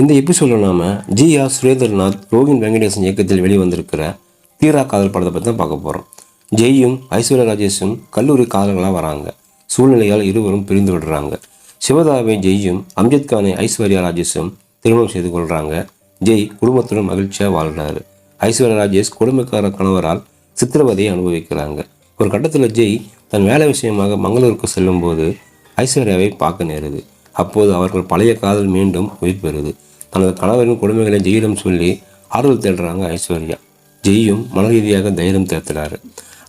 இந்த எபிசோடில் நாம் ஜி.ஆர். சுரேந்திரநாத், ரோகின் வெங்கடேசன் இயக்கத்தில் வெளிவந்திருக்கிற தீரா காதல் படத்தை பற்றி தான் பார்க்க போகிறோம். ஜெய்யும் ஐஸ்வர்யா ராஜேஷும் கல்லூரி காதல்களாக வராங்க. சூழ்நிலையால் இருவரும் பிரிந்து விடுறாங்க. சிவதாவை ஜெய்யும், அம்ஜத் கானை ஐஸ்வர்யா ராஜேஷும் திருமணம் செய்து கொள்கிறாங்க. ஜெய் குடும்பத்துடன் மகிழ்ச்சியாக வாழ்கிறாரு. ஐஸ்வர்யா ராஜேஷ் கொடுமைக்கார கணவரால் சித்திரவதையை அனுபவிக்கிறாங்க. ஒரு கட்டத்தில் ஜெய் தன் வேலை விஷயமாக மங்களூருக்கு செல்லும்போது ஐஸ்வர்யாவை பார்க்க நேருது. அப்போது அவர்கள் பழைய காதல் மீண்டும் உயிர் பெறுது. தனது கணவரின் கொடுமைகளை ஜெயிடம் சொல்லி ஆறுதல் தேடுறாங்க ஐஸ்வர்யா. ஜெய்யும் மன ரீதியாக தைரியம் தேர்த்துறாரு.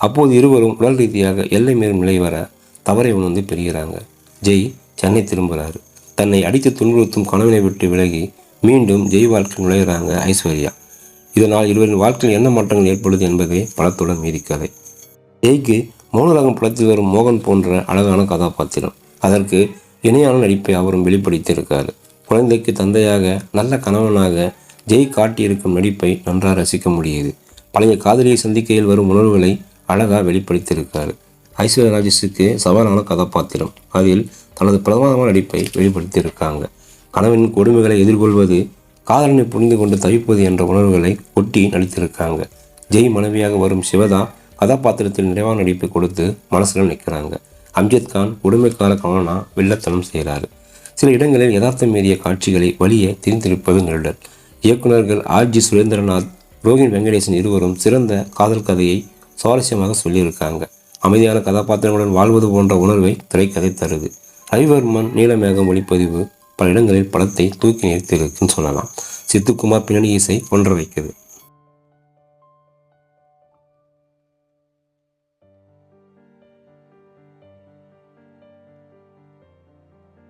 அப்போது இருவரும் உடல் ரீதியாக எல்லை மீறும் நிலை வர தவறை உணர்ந்து பிரிகிறாங்க. ஜெய் சென்னை திரும்புகிறாரு. தன்னை அடித்து துன்புறுத்தும் கணவனை விட்டு விலகி மீண்டும் ஜெய் வாழ்க்கையில் நுழைகிறாங்க ஐஸ்வர்யா. இதனால் இருவரின் வாழ்க்கையில் என்ன மாற்றங்கள் ஏற்படுது என்பதே படத்துடன் மீதி கதை. ஜெய்க்கு மௌனராகம் படத்தில் வரும் மோகன் போன்ற அழகான கதாபாத்திரம். அதற்கு இணையான நடிப்பை அவரும் வெளிப்படுத்தியிருக்காரு. குழந்தைக்கு தந்தையாக, நல்ல கணவனாக ஜெய் காட்டியிருக்கும் நடிப்பை நன்றாக ரசிக்க முடியுது. பழைய காதலியை சந்திக்கையில் வரும் உணர்வுகளை அழகாக வெளிப்படுத்தியிருக்காரு. ஐஸ்வர்யா ராஜேஷுக்கு சவாலான கதாபாத்திரம். அதில் தனது பிரதமமான நடிப்பை வெளிப்படுத்தியிருக்காங்க. கணவனின் கொடுமைகளை எதிர்கொள்வது, காதலனை புரிந்து கொண்டு தவிப்பது என்ற உணர்வுகளை ஒட்டி நடித்திருக்காங்க. ஜெய் மனைவியாக வரும் சிவதா கதாபாத்திரத்தில் நிறைவான நடிப்பை கொடுத்து மனசில் நிற்கிறாங்க. அம்ஜத் கான் கொடுமைக்கார கணவனா வில்லத்தனம் செய்கிறாரு. சில இடங்களில் யதார்த்தம் மீறிய காட்சிகளை வழியே திரிந்திருப்பது நிழல். இயக்குநர்கள் ஆர்.ஜி. சுரேந்திரநாத், ரோகின் வெங்கடேசன் இருவரும் சிறந்த காதல் கதையை சுவாரஸ்யமாக சொல்லியிருக்காங்க. அமைதியான கதாபாத்திரங்களுடன் வாழ்வது போன்ற உணர்வை திரைக்கதை தருது. ரவிவர்மன் நீலமேகம் ஒளிப்பதிவு பல இடங்களில் படத்தை தூக்கி நிறுத்தியிருக்குன்னு சொல்லலாம். சித்துக்குமார் பின்னணி இசை ஒன்ற வைக்குது.